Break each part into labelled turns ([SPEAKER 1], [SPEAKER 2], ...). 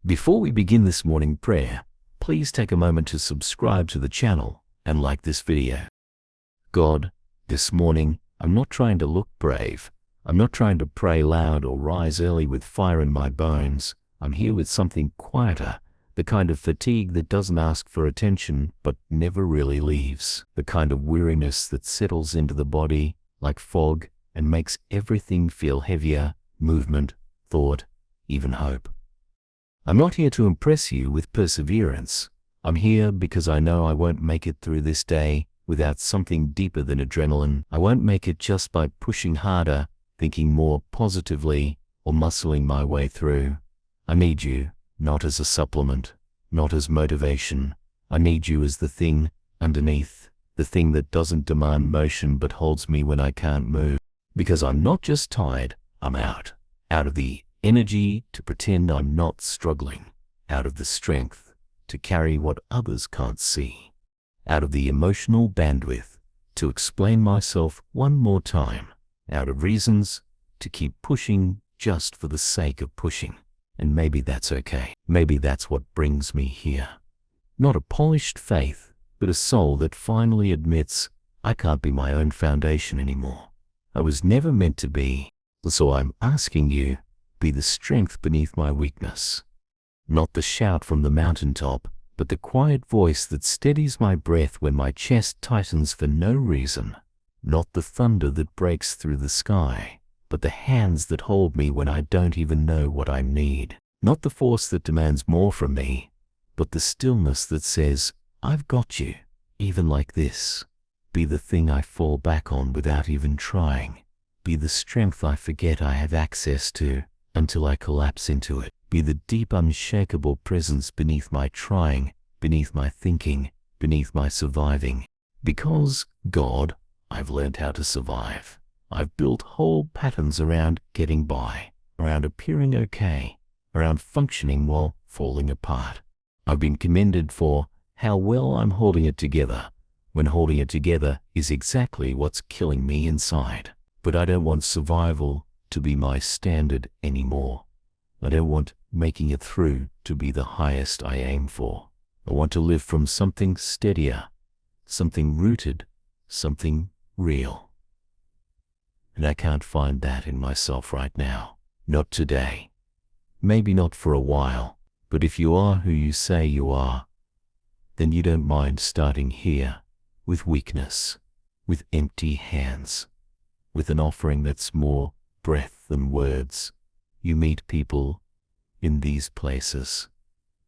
[SPEAKER 1] Before we begin this morning prayer, please take a moment to subscribe to the channel and like this video. God, this morning, I'm not trying to look brave. I'm not trying to pray loud or rise early with fire in my bones. I'm here with something quieter, the kind of fatigue that doesn't ask for attention but never really leaves, the kind of weariness that settles into the body like fog and makes everything feel heavier, movement, thought, even hope. I'm not here to impress you with perseverance. I'm here because I know I won't make it through this day without something deeper than adrenaline. I won't make it just by pushing harder, thinking more positively, or muscling my way through. I need you, not as a supplement, not as motivation. I need you as the thing underneath, the thing that doesn't demand motion but holds me when I can't move. Because I'm not just tired, I'm out of the energy to pretend I'm not struggling, out of the strength to carry what others can't see, out of the emotional bandwidth to explain myself one more time, out of reasons to keep pushing just for the sake of pushing. And maybe that's okay. Maybe that's what brings me here. Not a polished faith, but a soul that finally admits I can't be my own foundation anymore. I was never meant to be. So I'm asking you, be the strength beneath my weakness. Not the shout from the mountaintop, but the quiet voice that steadies my breath when my chest tightens for no reason. Not the thunder that breaks through the sky, but the hands that hold me when I don't even know what I need. Not the force that demands more from me, but the stillness that says, I've got you, even like this. Be the thing I fall back on without even trying. Be the strength I forget I have access to until I collapse into it. Be the deep, unshakable presence beneath my trying, beneath my thinking, beneath my surviving. Because, God, I've learned how to survive. I've built whole patterns around getting by, around appearing okay, around functioning while falling apart. I've been commended for how well I'm holding it together, when holding it together is exactly what's killing me inside. But I don't want survival to be my standard anymore. I don't want making it through to be the highest I aim for. I want to live from something steadier, something rooted, something real. And I can't find that in myself right now. Not today. Maybe not for a while. But if you are who you say you are, then you don't mind starting here with weakness, with empty hands, with an offering that's more breath than words. You meet people in these places.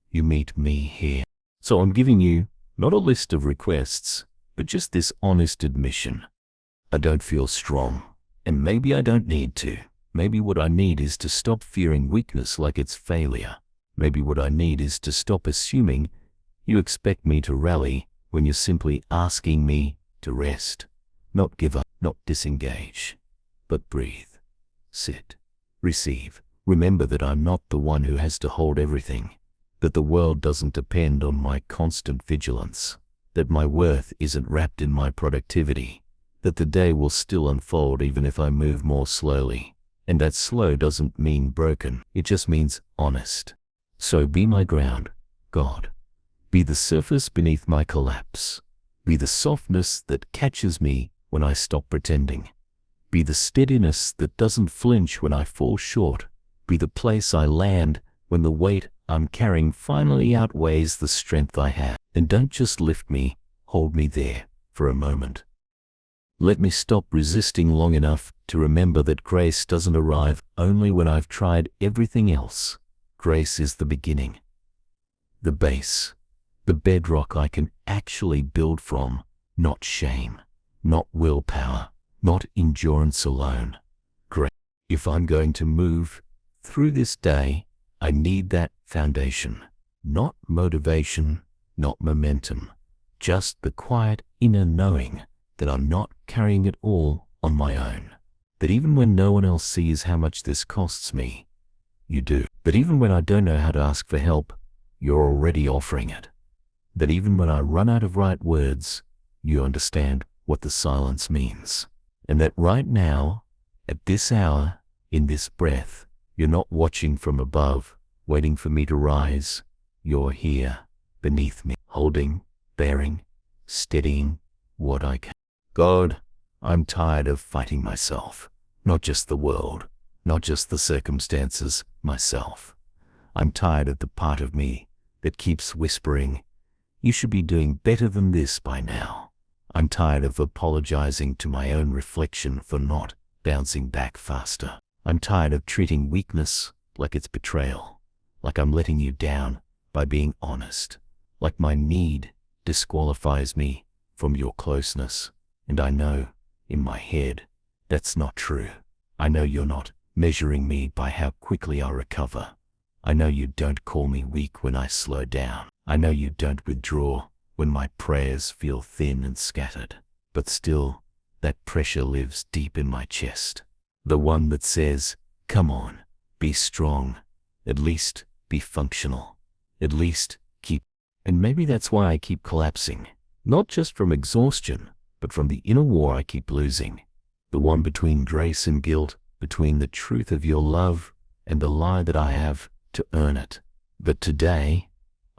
[SPEAKER 1] You meet me here. So I'm giving you not a list of requests, but just this honest admission. I don't feel strong, and maybe I don't need to. Maybe what I need is to stop fearing weakness like it's failure. Maybe what I need is to stop assuming you expect me to rally when you're simply asking me to rest, not give up, not disengage, but breathe. Sit, receive. Remember that I'm not the one who has to hold everything, that the world doesn't depend on my constant vigilance, that my worth isn't wrapped in my productivity, that the day will still unfold even if I move more slowly. And that slow doesn't mean broken, it just means honest. So be my ground, God. Be the surface beneath my collapse. Be the softness that catches me when I stop pretending. Be the steadiness that doesn't flinch when I fall short. Be the place I land when the weight I'm carrying finally outweighs the strength I have. And don't just lift me, hold me there for a moment. Let me stop resisting long enough to remember that grace doesn't arrive only when I've tried everything else. Grace is the beginning, the base, the bedrock I can actually build from, not shame, not willpower, not endurance alone. Grace. If I'm going to move through this day, I need that foundation, not motivation, not momentum, just the quiet inner knowing that I'm not carrying it all on my own. That even when no one else sees how much this costs me, you do. That even when I don't know how to ask for help, you're already offering it. That even when I run out of right words, you understand what the silence means. And that right now, at this hour, in this breath, you're not watching from above, waiting for me to rise. You're here, beneath me, holding, bearing, steadying what I can. God, I'm tired of fighting myself, not just the world, not just the circumstances, myself. I'm tired of the part of me that keeps whispering, you should be doing better than this by now. I'm tired of apologizing to my own reflection for not bouncing back faster. I'm tired of treating weakness like it's betrayal, like I'm letting you down by being honest, like my need disqualifies me from your closeness. And I know, in my head, that's not true. I know you're not measuring me by how quickly I recover. I know you don't call me weak when I slow down. I know you don't withdraw when my prayers feel thin and scattered. But still, that pressure lives deep in my chest. The one that says, come on, be strong, at least be functional, at least keep. And maybe that's why I keep collapsing, not just from exhaustion, but from the inner war I keep losing. The one between grace and guilt, between the truth of your love and the lie that I have to earn it. But today,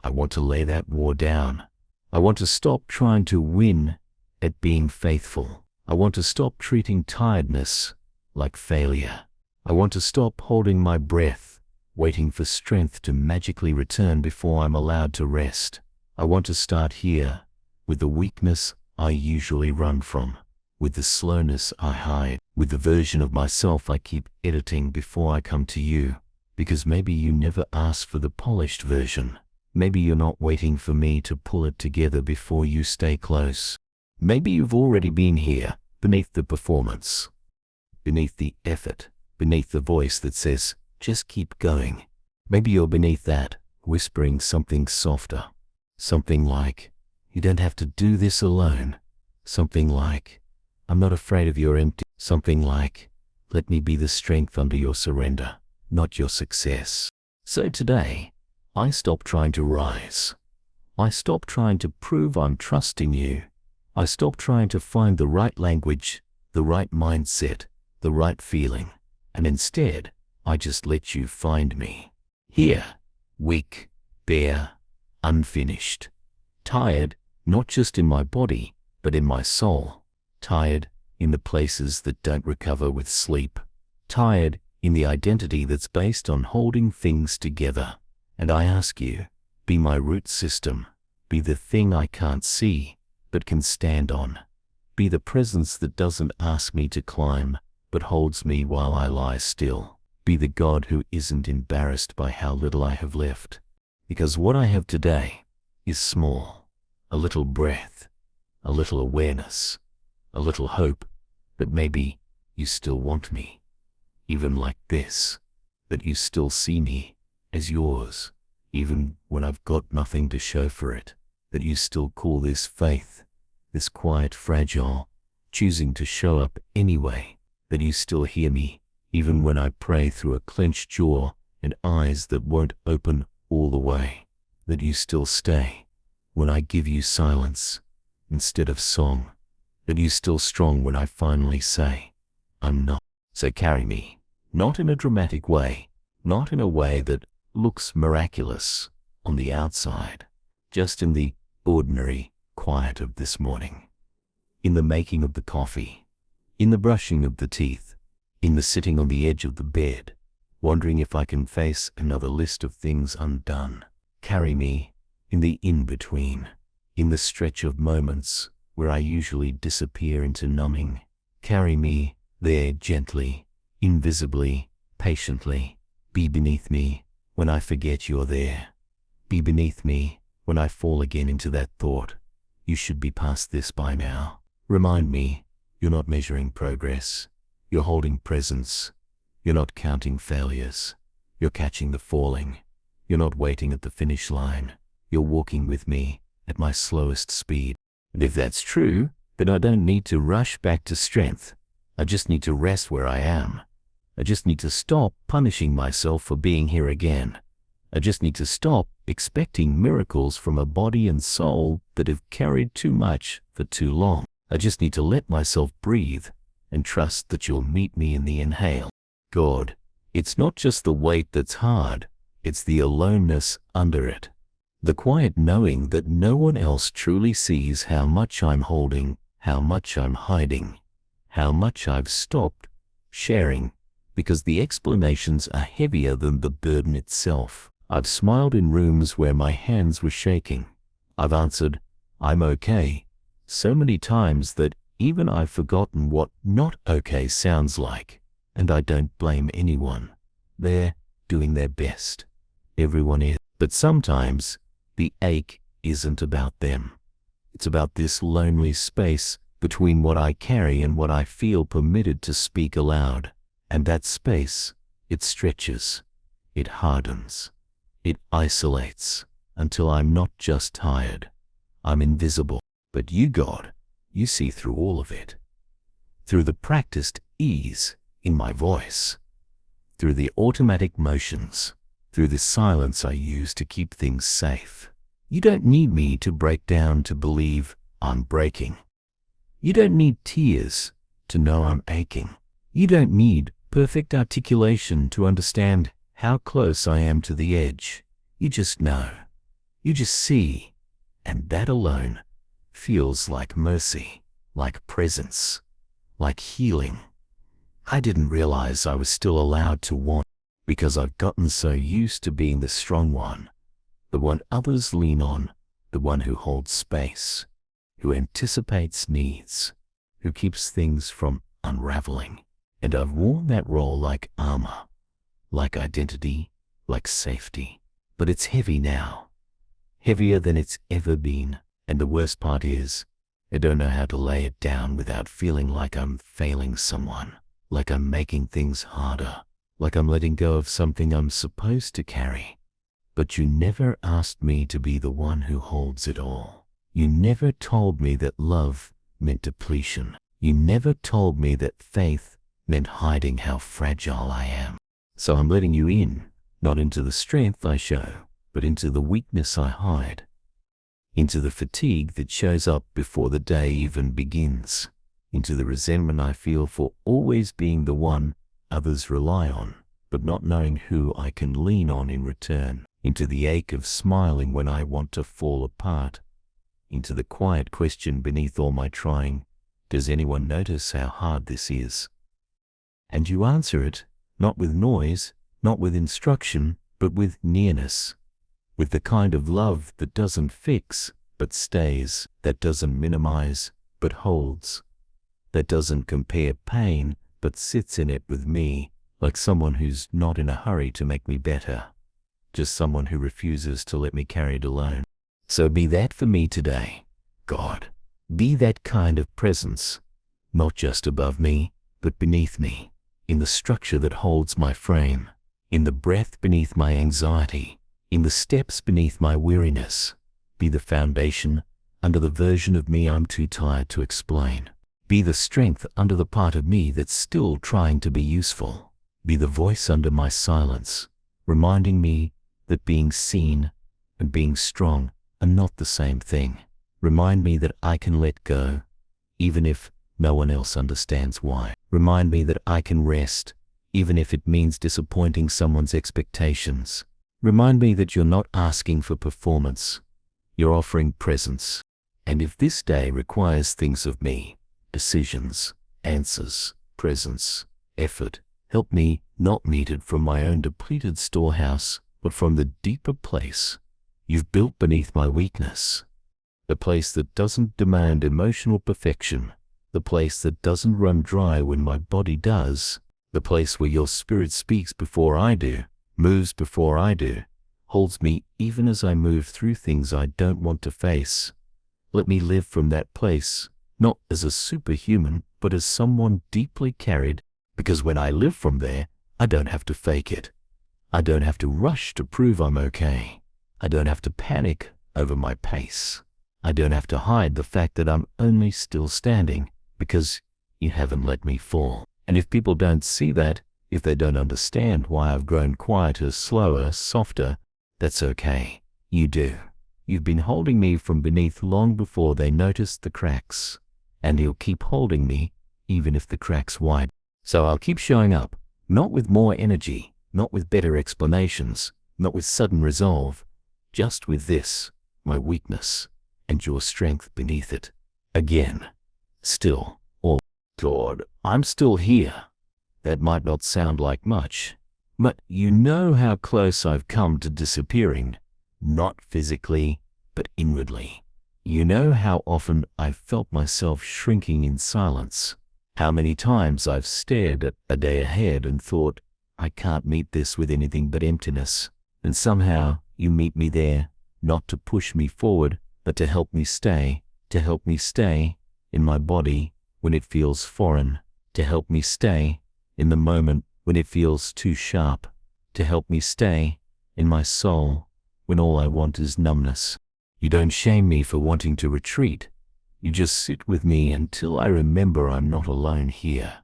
[SPEAKER 1] I want to lay that war down. I want to stop trying to win at being faithful. I want to stop treating tiredness like failure. I want to stop holding my breath, waiting for strength to magically return before I'm allowed to rest. I want to start here, with the weakness I usually run from, with the slowness I hide, with the version of myself I keep editing before I come to you. Because maybe you never asked for the polished version. Maybe you're not waiting for me to pull it together before you stay close. Maybe you've already been here, beneath the performance, beneath the effort, beneath the voice that says, just keep going. Maybe you're beneath that, whispering something softer. Something like, you don't have to do this alone. Something like, I'm not afraid of your empty. Something like, let me be the strength under your surrender, not your success. So today, I stop trying to rise. I stop trying to prove I'm trusting you. I stop trying to find the right language, the right mindset, the right feeling, and instead, I just let you find me. Here, weak, bare, unfinished, tired, not just in my body, but in my soul. Tired in the places that don't recover with sleep. Tired in the identity that's based on holding things together. And I ask you, be my root system, be the thing I can't see, but can stand on. Be the presence that doesn't ask me to climb, but holds me while I lie still. Be the God who isn't embarrassed by how little I have left. Because what I have today is small. A little breath, a little awareness, a little hope, but maybe you still want me. Even like this, that you still see me as yours, even when I've got nothing to show for it, that you still call this faith, this quiet fragile, choosing to show up anyway, that you still hear me, even when I pray through a clenched jaw and eyes that won't open all the way, that you still stay when I give you silence instead of song, that you still strong when I finally say, I'm not. So carry me, not in a dramatic way, not in a way that looks miraculous on the outside, just in the ordinary quiet of this morning, in the making of the coffee, in the brushing of the teeth, in the sitting on the edge of the bed, wondering if I can face another list of things undone. Carry me in the in-between, in the stretch of moments where I usually disappear into numbing. Carry me there gently, invisibly, patiently. Be beneath me when I forget you're there. Be beneath me when I fall again into that thought, you should be past this by now. Remind me, you're not measuring progress. You're holding presence. You're not counting failures. You're catching the falling. You're not waiting at the finish line. You're walking with me at my slowest speed. And if that's true, then I don't need to rush back to strength. I just need to rest where I am. I just need to stop punishing myself for being here again. I just need to stop expecting miracles from a body and soul that have carried too much for too long. I just need to let myself breathe and trust that you'll meet me in the inhale. God, it's not just the weight that's hard, It's the aloneness under it. The quiet knowing that no one else truly sees how much I'm holding, how much I'm hiding, how much I've stopped sharing, because the explanations are heavier than the burden itself. I've smiled in rooms where my hands were shaking. I've answered, "I'm okay," so many times that even I've forgotten what not okay sounds like. And I don't blame anyone. They're doing their best. Everyone is. But sometimes the ache isn't about them. It's about this lonely space between what I carry and what I feel permitted to speak aloud. And that space, it stretches, it hardens, it isolates until I'm not just tired, I'm invisible. But you, God, you see through all of it. Through the practiced ease in my voice, through the automatic motions, through the silence I use to keep things safe. You don't need me to break down to believe I'm breaking. You don't need tears to know I'm aching. You don't need perfect articulation to understand how close I am to the edge. You just know. You just see. And that alone feels like mercy, like presence, like healing. I didn't realize I was still allowed to want, because I've gotten so used to being the strong one, the one others lean on, the one who holds space, who anticipates needs, who keeps things from unraveling. And I've worn that role like armor, like identity, like safety. But it's heavy now, heavier than it's ever been. And the worst part is, I don't know how to lay it down without feeling like I'm failing someone, like I'm making things harder, like I'm letting go of something I'm supposed to carry. But you never asked me to be the one who holds it all. You never told me that love meant depletion. You never told me that faith meant hiding how fragile I am. So I'm letting you in, not into the strength I show, but into the weakness I hide, into the fatigue that shows up before the day even begins, into the resentment I feel for always being the one others rely on, but not knowing who I can lean on in return, into the ache of smiling when I want to fall apart, into the quiet question beneath all my trying, does anyone notice how hard this is? And you answer it, not with noise, not with instruction, but with nearness, with the kind of love that doesn't fix, but stays, that doesn't minimize, but holds, that doesn't compare pain, but sits in it with me, like someone who's not in a hurry to make me better, just someone who refuses to let me carry it alone. So be that for me today, God. Be that kind of presence, not just above me, but beneath me, in the structure that holds my frame, in the breath beneath my anxiety, in the steps beneath my weariness. Be the foundation under the version of me I'm too tired to explain. Be the strength under the part of me that's still trying to be useful. Be the voice under my silence, reminding me that being seen and being strong are not the same thing. Remind me that I can let go, even if no one else understands why. Remind me that I can rest, even if it means disappointing someone's expectations. Remind me that you're not asking for performance, you're offering presence. And if this day requires things of me, decisions, answers, presence, effort, help me not meet it from my own depleted storehouse, but from the deeper place you've built beneath my weakness. The place that doesn't demand emotional perfection, the place that doesn't run dry when my body does, the place where your spirit speaks before I do, moves before I do, holds me even as I move through things I don't want to face. Let me live from that place, not as a superhuman, but as someone deeply carried, because when I live from there, I don't have to fake it. I don't have to rush to prove I'm okay. I don't have to panic over my pace. I don't have to hide the fact that I'm only still standing because you haven't let me fall. And if people don't see that, if they don't understand why I've grown quieter, slower, softer, that's okay. You do. You've been holding me from beneath long before they noticed the cracks. And you'll keep holding me even if the cracks widen. So I'll keep showing up, not with more energy, not with better explanations, not with sudden resolve, just with this, my weakness, and your strength beneath it. Again, still, all. God, I'm still here. That might not sound like much, but you know how close I've come to disappearing, not physically, but inwardly. You know how often I've felt myself shrinking in silence, how many times I've stared at a day ahead and thought, I can't meet this with anything but emptiness, and somehow you meet me there, not to push me forward, but to help me stay in my body when it feels foreign, to help me stay in the moment when it feels too sharp, to help me stay in my soul when all I want is numbness. You don't shame me for wanting to retreat. You just sit with me until I remember I'm not alone here.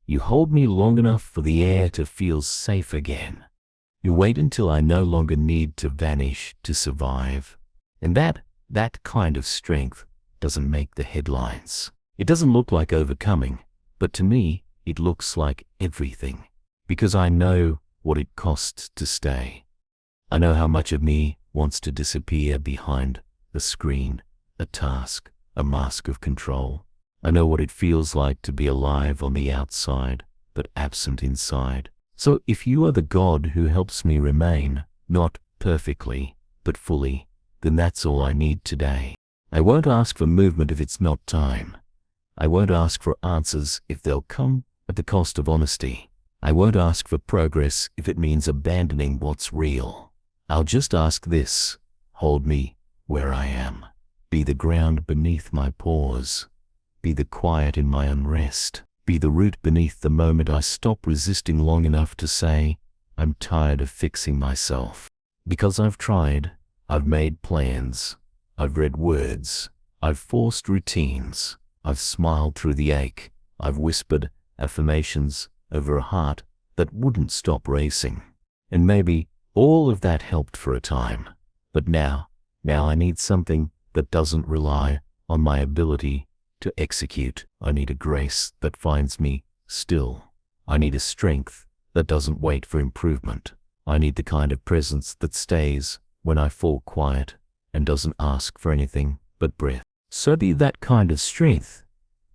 [SPEAKER 1] You hold me long enough for the air to feel safe again. You wait until I no longer need to vanish to survive. And that kind of strength doesn't make the headlines. It doesn't look like overcoming, but to me, it looks like everything. Because I know what it costs to stay. I know how much of me wants to disappear behind a screen, a task, a mask of control. I know what it feels like to be alive on the outside, but absent inside. So if you are the God who helps me remain, not perfectly, but fully, then that's all I need today. I won't ask for movement if it's not time. I won't ask for answers if they'll come at the cost of honesty. I won't ask for progress if it means abandoning what's real. I'll just ask this: hold me where I am. Be the ground beneath my pause. Be the quiet in my unrest. Be the root beneath the moment I stop resisting long enough to say, I'm tired of fixing myself. Because I've tried, I've made plans, I've read words, I've forced routines, I've smiled through the ache, I've whispered affirmations over a heart that wouldn't stop racing. And maybe all of that helped for a time. But now I need something that doesn't rely on my ability to execute. I need a grace that finds me still. I need a strength that doesn't wait for improvement. I need the kind of presence that stays when I fall quiet and doesn't ask for anything but breath. So be that kind of strength,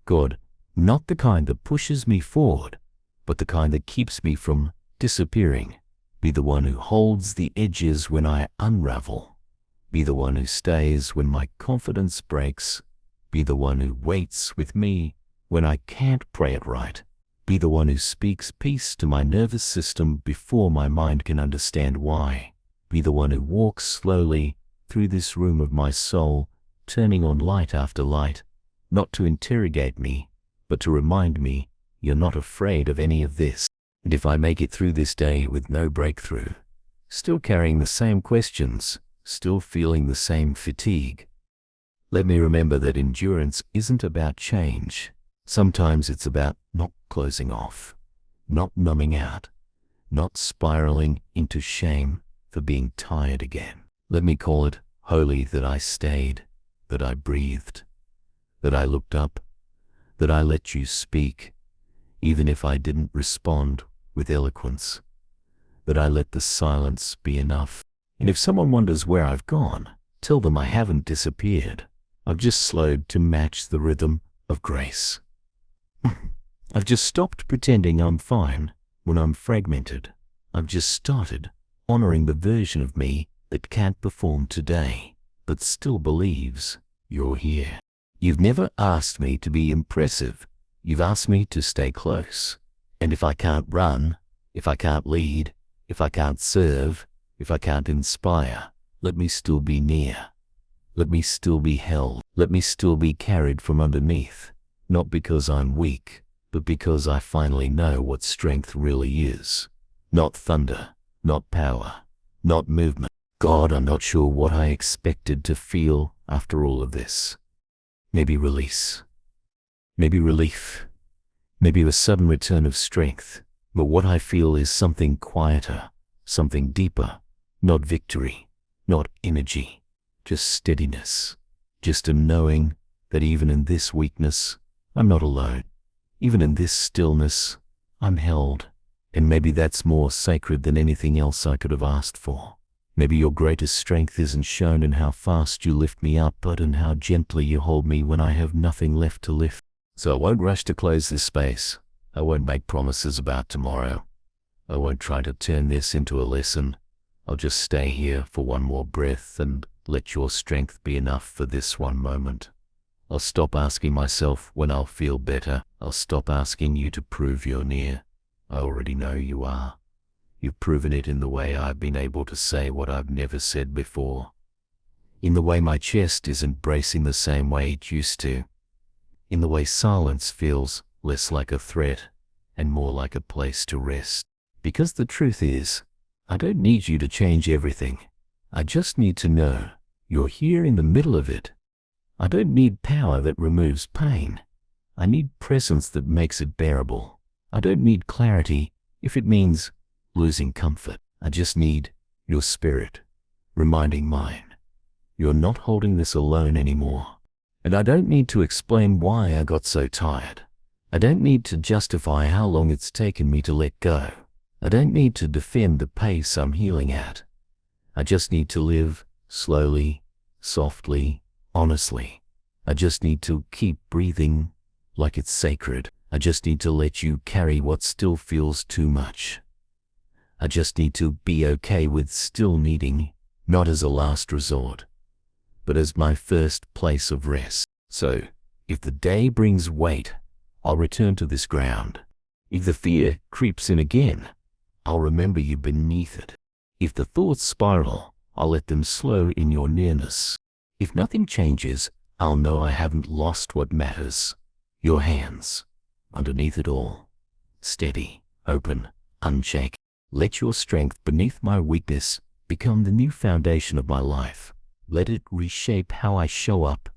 [SPEAKER 1] God, not the kind that pushes me forward, but the kind that keeps me from disappearing. Be the one who holds the edges when I unravel. Be the one who stays when my confidence breaks. Be the one who waits with me when I can't pray it right. Be the one who speaks peace to my nervous system before my mind can understand why. Be the one who walks slowly through this room of my soul, turning on light after light, not to interrogate me, but to remind me you're not afraid of any of this. And if I make it through this day with no breakthrough, still carrying the same questions, still feeling the same fatigue, let me remember that endurance isn't about change. Sometimes it's about not closing off, not numbing out, not spiraling into shame for being tired again. Let me call it holy that I stayed, that I breathed, that I looked up, that I let you speak, even if I didn't respond with eloquence, that I let the silence be enough. And if someone wonders where I've gone, tell them I haven't disappeared. I've just slowed to match the rhythm of grace. I've just stopped pretending I'm fine when I'm fragmented. I've just started honoring the version of me that can't perform today, but still believes you're here. You've never asked me to be impressive. You've asked me to stay close. And if I can't run, if I can't lead, if I can't serve, if I can't inspire, let me still be near. Let me still be held. Let me still be carried from underneath, not because I'm weak, but because I finally know what strength really is. Not thunder, not power, not movement. God, I'm not sure what I expected to feel after all of this. Maybe release. Maybe relief. Maybe a sudden return of strength. But what I feel is something quieter, something deeper. Not victory, not energy, just steadiness. Just a knowing that even in this weakness, I'm not alone. Even in this stillness, I'm held. And maybe that's more sacred than anything else I could have asked for. Maybe your greatest strength isn't shown in how fast you lift me up, but in how gently you hold me when I have nothing left to lift. So I won't rush to close this space. I won't make promises about tomorrow. I won't try to turn this into a lesson. I'll just stay here for one more breath and let your strength be enough for this one moment. I'll stop asking myself when I'll feel better. I'll stop asking you to prove you're near. I already know you are. You've proven it in the way I've been able to say what I've never said before. In the way my chest isn't bracing the same way it used to. In the way silence feels less like a threat and more like a place to rest. Because the truth is, I don't need you to change everything. I just need to know you're here in the middle of it. I don't need power that removes pain. I need presence that makes it bearable. I don't need clarity if it means losing comfort. I just need your spirit reminding mine you're not holding this alone anymore. And I don't need to explain why I got so tired. I don't need to justify how long it's taken me to let go. I don't need to defend the pace I'm healing at. I just need to live slowly, softly, honestly. I just need to keep breathing like it's sacred. I just need to let you carry what still feels too much. I just need to be okay with still needing, not as a last resort, but as my first place of rest. So, if the day brings weight, I'll return to this ground. If the fear creeps in again, I'll remember you beneath it. If the thoughts spiral, I'll let them slow in your nearness. If nothing changes, I'll know I haven't lost what matters. Your hands, underneath it all. Steady, open, unshaken. Let your strength beneath my weakness become the new foundation of my life. Let it reshape how I show up.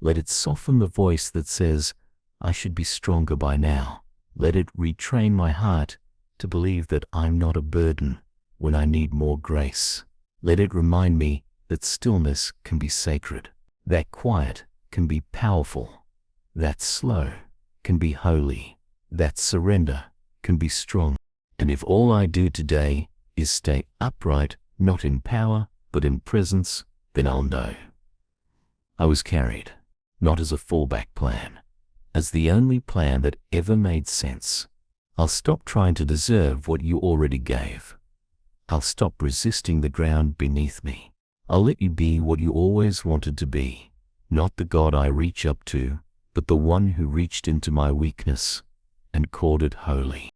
[SPEAKER 1] Let it soften the voice that says, I should be stronger by now. Let it retrain my heart to believe that I'm not a burden when I need more grace. Let it remind me that stillness can be sacred, that quiet can be powerful, that slow can be holy, that surrender can be strong. And if all I do today is stay upright, not in power, but in presence, then I'll know I was carried, not as a fallback plan, as the only plan that ever made sense. I'll stop trying to deserve what you already gave. I'll stop resisting the ground beneath me. I'll let you be what you always wanted to be, not the God I reach up to, but the one who reached into my weakness and called it holy.